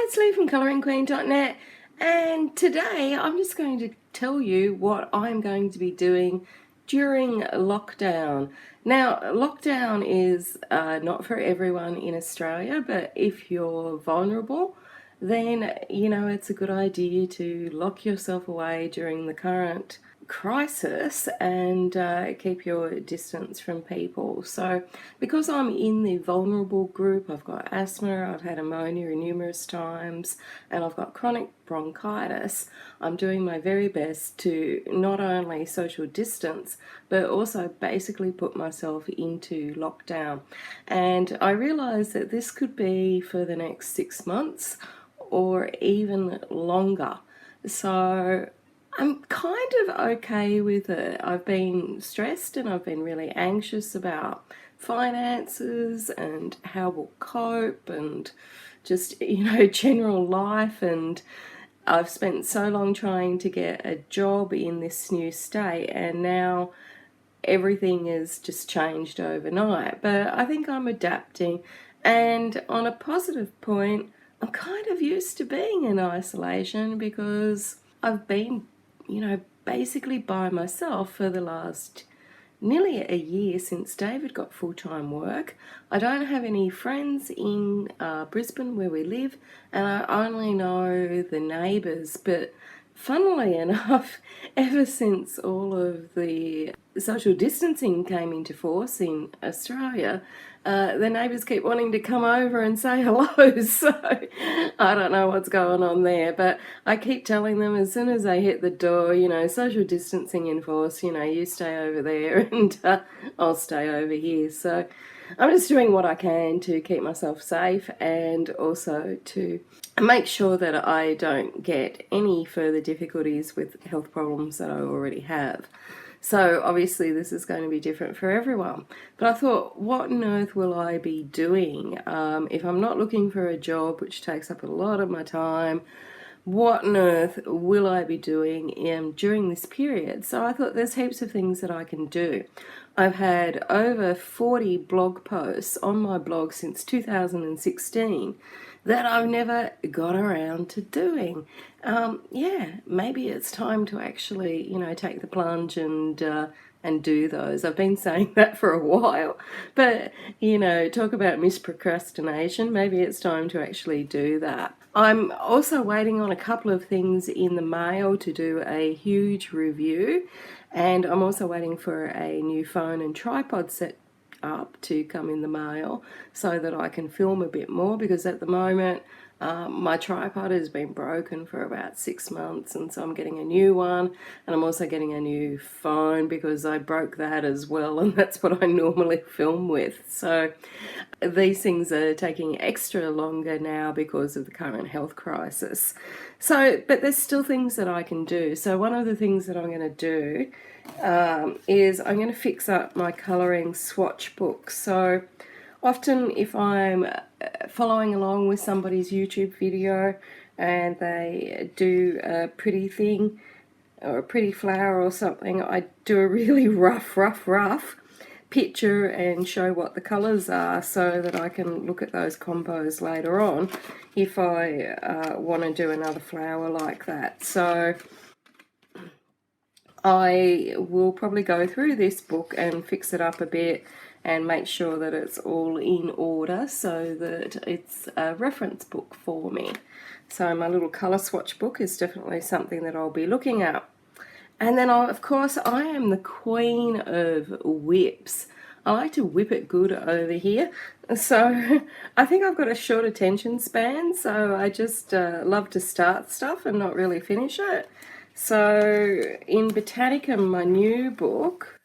it's Lee from ColouringQueen.net, and today I'm just going to tell you what I'm going to be doing during lockdown. Now, lockdown is not for everyone in Australia, but if you're vulnerable, then it's a good idea to lock yourself away during the current crisis and keep your distance from people. So because I'm in the vulnerable group, I've got asthma, I've had pneumonia numerous times, and I've got chronic bronchitis, I'm doing my very best to not only social distance but also basically put myself into lockdown. And I realise that this could be for the next 6 months or even longer. So I'm kind of okay with it. I've been stressed and I've been really anxious about finances and how we'll cope and just, general life. And I've spent so long trying to get a job in this new state, and now everything has just changed overnight. But I think I'm adapting, and on a positive point, I'm kind of used to being in isolation because I've been basically by myself for the last nearly a year since David got full-time work. I don't have any friends in Brisbane where we live, and I only know the neighbours. But funnily enough, ever since all of the social distancing came into force in Australia, the neighbours keep wanting to come over and say hello. So I don't know what's going on there, but I keep telling them as soon as they hit the door, social distancing in force, you stay over there and I'll stay over here. So I'm just doing what I can to keep myself safe and also to make sure that I don't get any further difficulties with health problems that I already have. So obviously this is going to be different for everyone. But I thought, what on earth will I be doing if I'm not looking for a job, which takes up a lot of my time? What on earth will I be doing during this period? So I thought there's heaps of things that I can do. I've had over 40 blog posts on my blog since 2016 that I've never got around to doing. Maybe it's time to actually, take the plunge and do those. I've been saying that for a while, but talk about misprocrastination. Maybe it's time to actually do that. I'm also waiting on a couple of things in the mail to do a huge review, and I'm also waiting for a new phone and tripod set up to come in the mail so that I can film a bit more, because at the moment my tripod has been broken for about 6 months, and so I'm getting a new one, and I'm also getting a new phone because I broke that as well, and that's what I normally film with. So these things are taking extra longer now because of the current health crisis. So, but there's still things that I can do. So one of the things that I'm going to do is I'm going to fix up my colouring swatch book. So often if I'm following along with somebody's YouTube video and they do a pretty thing or a pretty flower or something, I do a really rough picture and show what the colours are so that I can look at those combos later on if I want to do another flower like that. So I will probably go through this book and fix it up a bit and make sure that it's all in order so that it's a reference book for me. So my little colour swatch book is definitely something that I'll be looking at. And then, of course, I am the queen of WIPS. I like to whip it good over here. So I think I've got a short attention span, so I just love to start stuff and not really finish it. So in Botanicum, my new book,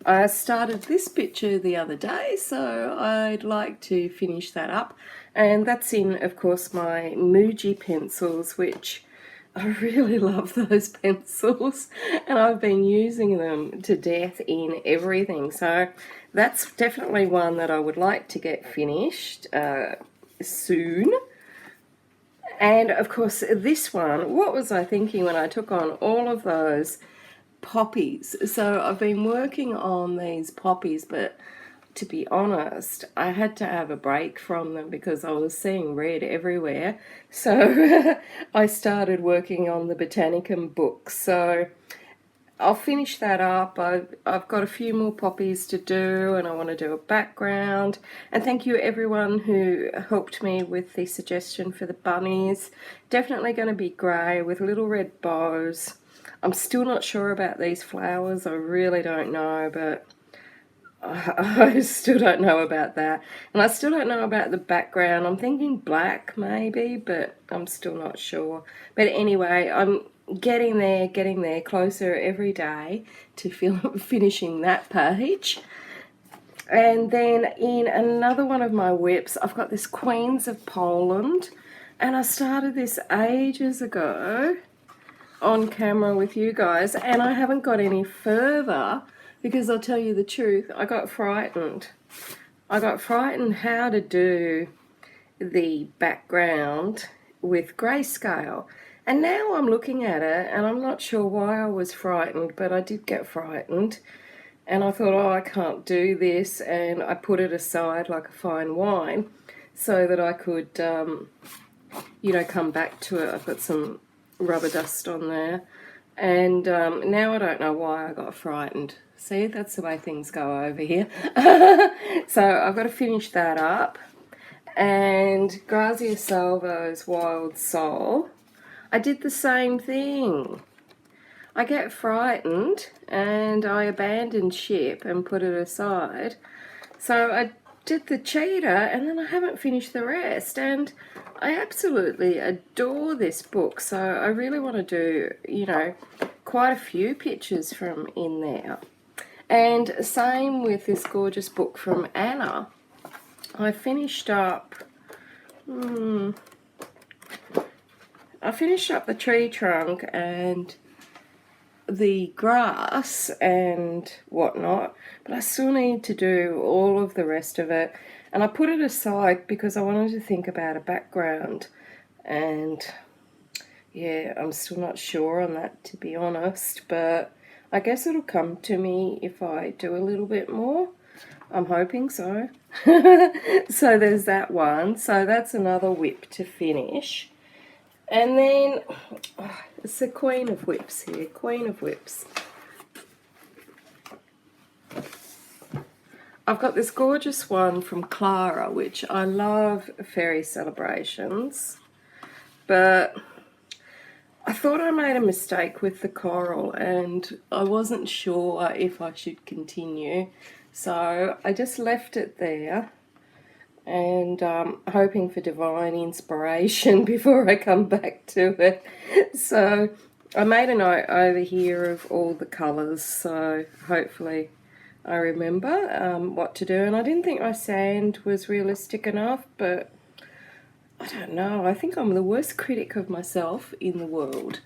I started this picture the other day, so I'd like to finish that up. And that's in, of course, my Muji pencils, which I really love those pencils, and I've been using them to death in everything. So that's definitely one that I would like to get finished soon. And of course this one, what was I thinking when I took on all of those poppies? So I've been working on these poppies, but to be honest, I had to have a break from them because I was seeing red everywhere. So I started working on the Botanicum book. So I'll finish that up. I've got a few more poppies to do, and I want to do a background. And thank you everyone who helped me with the suggestion for the bunnies. Definitely going to be grey with little red bows. I'm still not sure about these flowers. I really don't know, but I still don't know about that. And I still don't know about the background. I'm thinking black maybe, but I'm still not sure. But anyway, I'm getting there, closer every day to finishing that page. And then in another one of my WIPs, I've got this Queens of Poland. And I started this ages ago on camera with you guys, and I haven't got any further because I'll tell you the truth, I got frightened. I got frightened how to do the background with grayscale. And now I'm looking at it and I'm not sure why I was frightened, but I did get frightened. And I thought, oh, I can't do this. And I put it aside like a fine wine so that I could, you know, come back to it. I've got some rubber dust on there. And now I don't know why I got frightened. See, that's the way things go over here. So I've got to finish that up. And Grazia Salvo's Wild Soul, I did the same thing. I get frightened and I abandoned ship and put it aside. So I did the cheetah and then I haven't finished the rest. And I absolutely adore this book. So I really want to do, you know, quite a few pictures from in there. And same with this gorgeous book from Anna. I finished up the tree trunk and the grass and whatnot, but I still need to do all of the rest of it. And I put it aside because I wanted to think about a background. And yeah, I'm still not sure on that, to be honest, but I guess it'll come to me if I do a little bit more. I'm hoping so. So there's that one. So that's another WIP to finish. And then, oh, it's the Queen of WIPs here, Queen of WIPs. I've got this gorgeous one from Clara, which I love fairy celebrations, but I thought I made a mistake with the coral and I wasn't sure if I should continue. So I just left it there and hoping for divine inspiration before I come back to it. So I made a note over here of all the colours, so hopefully I remember what to do. And I didn't think my sand was realistic enough, but I don't know. I think I'm the worst critic of myself in the world.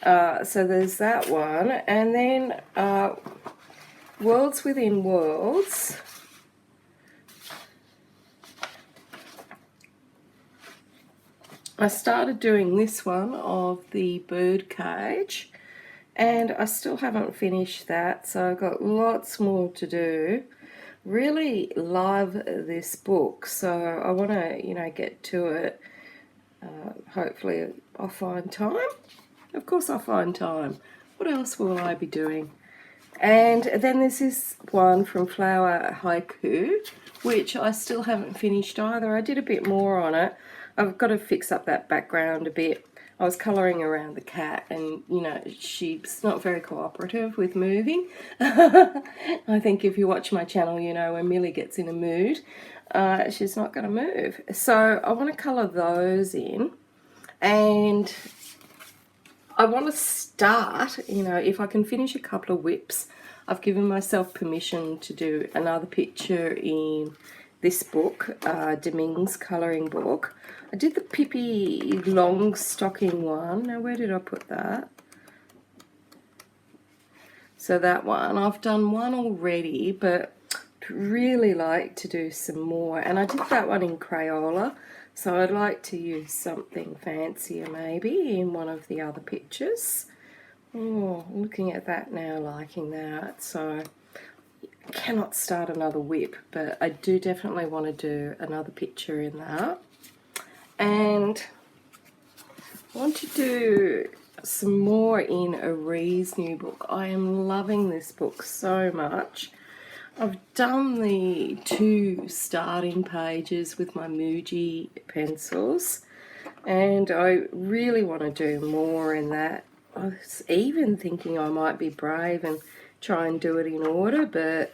So there's that one. And then Worlds Within Worlds. I started doing this one of the bird cage and I still haven't finished that, so I've got lots more to do. Really love this book, so I want to, you know, get to it. Hopefully I'll find time. Of course I'll find time. What else will I be doing? And then there's this one from Flower Haiku, which I still haven't finished either. I did a bit more on it. I've got to fix up that background a bit. I was colouring around the cat and, you know, she's not very cooperative with moving. I think if you watch my channel, you know, when Millie gets in a mood, she's not going to move. So I want to colour those in. And I want to start, you know, if I can finish a couple of WIPs, I've given myself permission to do another picture in this book, Deming's colouring book. I did the Pippi long stocking one. Now where did I put that? So that one, I've done one already, but I'd really like to do some more. And I did that one in Crayola, so I'd like to use something fancier maybe in one of the other pictures. Oh, looking at that now, liking that. So I cannot start another WIP, but I do definitely want to do another picture in that. And I want to do some more in Arie's new book. I am loving this book so much. I've done the 2 starting pages with my Muji pencils, and I really want to do more in that. I was even thinking I might be brave and try and do it in order, but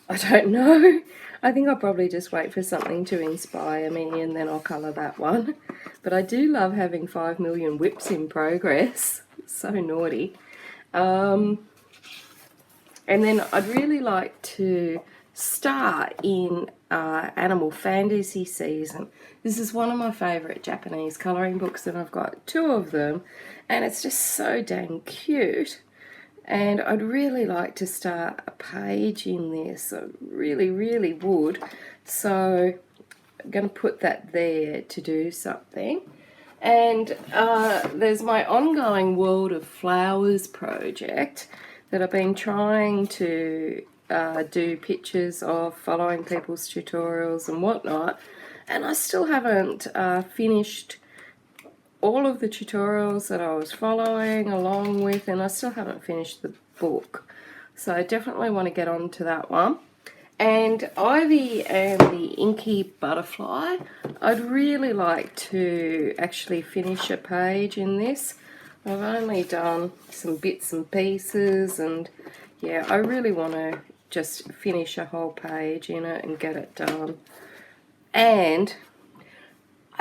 I don't know. I think I'll probably just wait for something to inspire me and then I'll colour that one. But I do love having 5 million WIPs in progress. So naughty. And then I'd really like to start in Animal Fantasy Season. This is one of my favourite Japanese colouring books, and I've got 2 of them, and it's just so dang cute. And I'd really like to start a page in this. I really, really would. So I'm going to put that there to do something. And there's my ongoing World of Flowers project that I've been trying to do pictures of, following people's tutorials and whatnot. And I still haven't finished all of the tutorials that I was following along with, and I still haven't finished the book. So I definitely want to get on to that one. And Ivy and the Inky Butterfly, I'd really like to actually finish a page in this. I've only done some bits and pieces, and yeah, I really want to just finish a whole page in it and get it done. And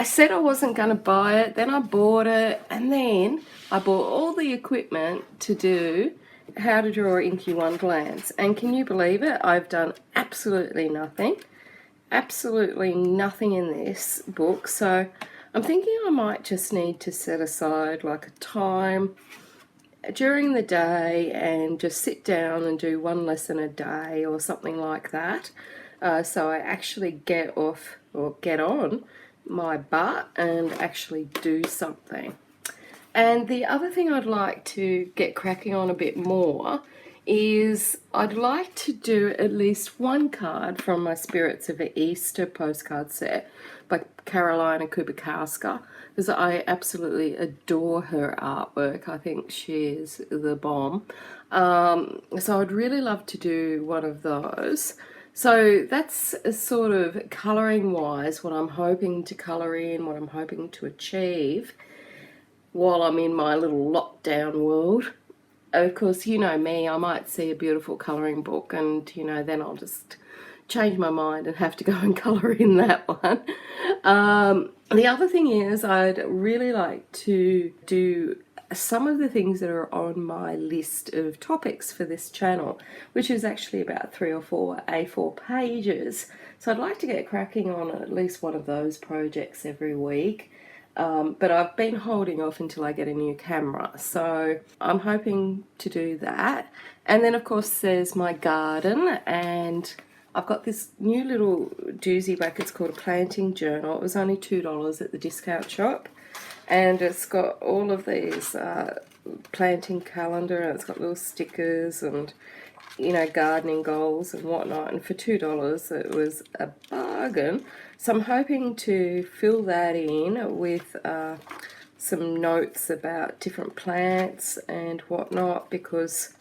I said I wasn't going to buy it, then I bought it, and then I bought all the equipment to do how to draw Inky Wonderlands. And can you believe it? I've done absolutely nothing in this book. So I'm thinking I might just need to set aside like a time during the day and just sit down and do 1 lesson a day or something like that. So I actually get off or get on my butt and actually do something. And the other thing I'd like to get cracking on a bit more is I'd like to do at least 1 card from my Spirits of Easter postcard set by Carolina Kubikowska, because I absolutely adore her artwork. I think she's the bomb. So I'd really love to do one of those. So that's a sort of colouring wise what I'm hoping to colour in, what I'm hoping to achieve while I'm in my little lockdown world. Of course, you know me, I might see a beautiful colouring book and, you know, then I'll just change my mind and have to go and colour in that one. The other thing is I'd really like to do some of the things that are on my list of topics for this channel, which is actually about 3 or 4 A4 pages. So I'd like to get cracking on at least one of those projects every week. But I've been holding off until I get a new camera, so I'm hoping to do that. And then of course there's my garden, and I've got this new little doozy back. It's called a planting journal. It was only $2 at the discount shop, and it's got all of these planting calendar, and it's got little stickers and, you know, gardening goals and whatnot, and for $2 it was a bargain. So I'm hoping to fill that in with some notes about different plants and whatnot, because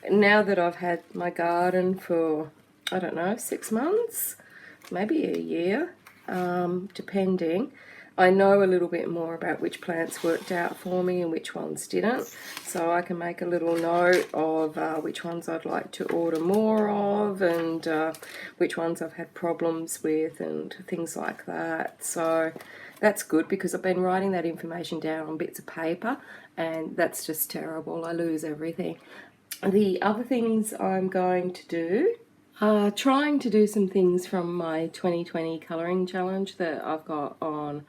now that I've had my garden for, I don't know, 6 months, maybe a year, depending, I know a little bit more about which plants worked out for me and which ones didn't, so I can make a little note of which ones I'd like to order more of, and which ones I've had problems with and things like that. So that's good, because I've been writing that information down on bits of paper, and that's just terrible. I lose everything. The other things I'm going to do, trying to do some things from my 2020 colouring challenge that I've got on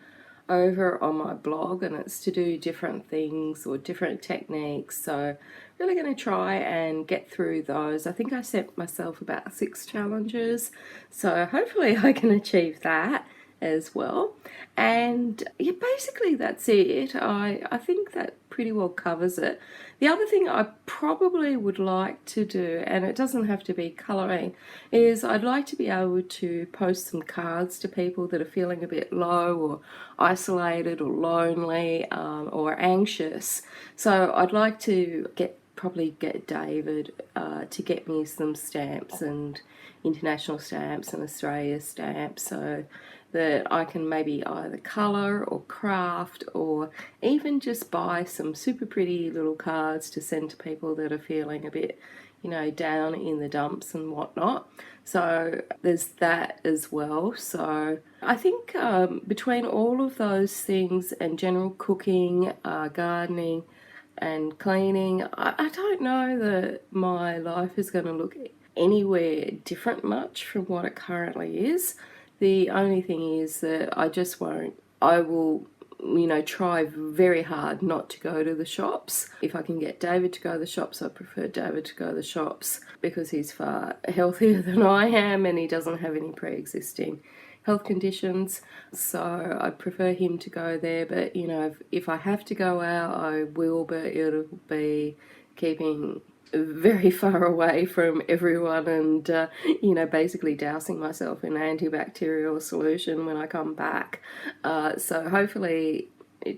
over on my blog, and it's to do different things or different techniques. So really going to try and get through those. I think I set myself about 6 challenges, so hopefully I can achieve that as well. And yeah, basically that's it. I think that pretty well covers it. The other thing I probably would like to do, and it doesn't have to be colouring, is I'd like to be able to post some cards to people that are feeling a bit low or isolated or lonely, or anxious. So I'd like to probably get David to get me some stamps, and international stamps and Australia stamps, so that I can maybe either colour or craft, or even just buy some super pretty little cards to send to people that are feeling a bit, down in the dumps and whatnot. So there's that as well. So I think between all of those things and general cooking, gardening, and cleaning, I don't know that my life is going to look anywhere different much from what it currently is. The only thing is that I just won't, I will, try very hard not to go to the shops. If I can get David to go to the shops, I prefer David to go to the shops, because he's far healthier than I am and he doesn't have any pre-existing health conditions, so I prefer him to go there. But if I have to go out, I will, but it'll be keeping very far away from everyone, and basically dousing myself in antibacterial solution when I come back. So hopefully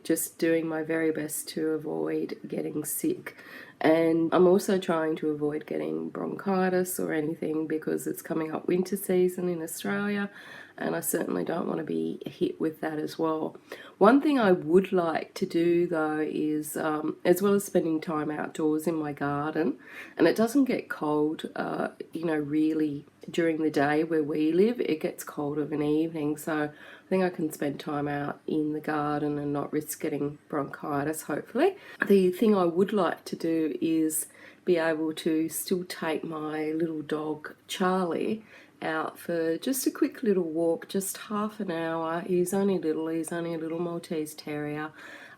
just doing my very best to avoid getting sick. And I'm also trying to avoid getting bronchitis or anything, because it's coming up winter season in Australia, and I certainly don't want to be hit with that as well. One thing I would like to do though is, as well as spending time outdoors in my garden, and it doesn't get cold, really during the day where we live. It gets cold of an evening, so I think I can spend time out in the garden and not risk getting bronchitis, hopefully. The thing I would like to do is be able to still take my little dog Charlie out for just a quick little walk, just half an hour. He's only a little Maltese Terrier.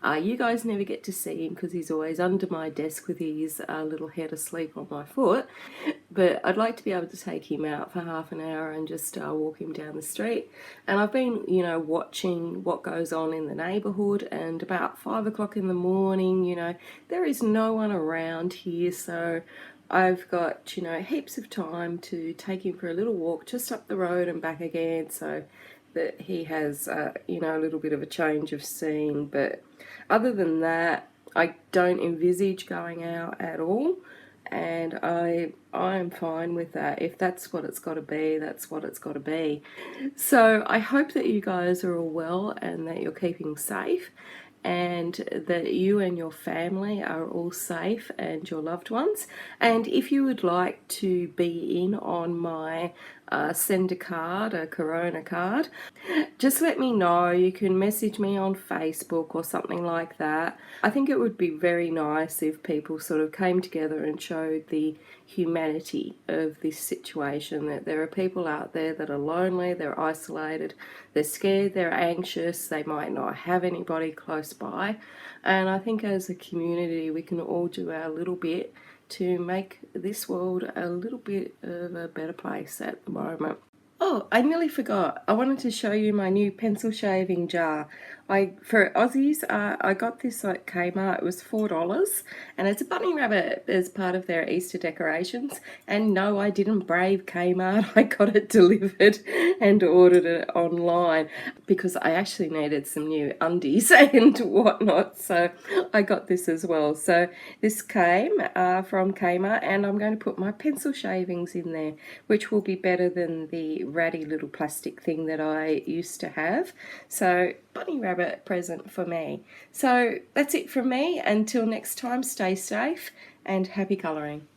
You guys never get to see him because he's always under my desk with his little head asleep on my foot. But I'd like to be able to take him out for half an hour and just walk him down the street. And I've been, watching what goes on in the neighbourhood, and about 5 o'clock in the morning, there is no one around here, so I've got, heaps of time to take him for a little walk just up the road and back again, so that he has, a little bit of a change of scene. But other than that, I don't envisage going out at all, and I'm fine with that. If that's what it's got to be, that's what it's got to be. So I hope that you guys are all well and that you're keeping safe, and that you and your family are all safe, and your loved ones. And if you would like to be in on my send a card, a corona card, just let me know. You can message me on Facebook or something like that. I think it would be very nice if people sort of came together and showed the humanity of this situation, that there are people out there that are lonely, they're isolated, they're scared, they're anxious, they might not have anybody close by. And I think as a community we can all do our little bit to make this world a little bit of a better place at the moment. Oh, I nearly forgot. I wanted to show you my new pencil shaving jar. For Aussies, I got this at Kmart. It was $4, and it's a bunny rabbit as part of their Easter decorations. And no, I didn't brave Kmart. I got it delivered and ordered it online because I actually needed some new undies and whatnot. So I got this as well. So this came from Kmart, and I'm going to put my pencil shavings in there, which will be better than the ratty little plastic thing that I used to have. So bunny rabbit present for me. So that's it from me. Until next time, stay safe and happy colouring.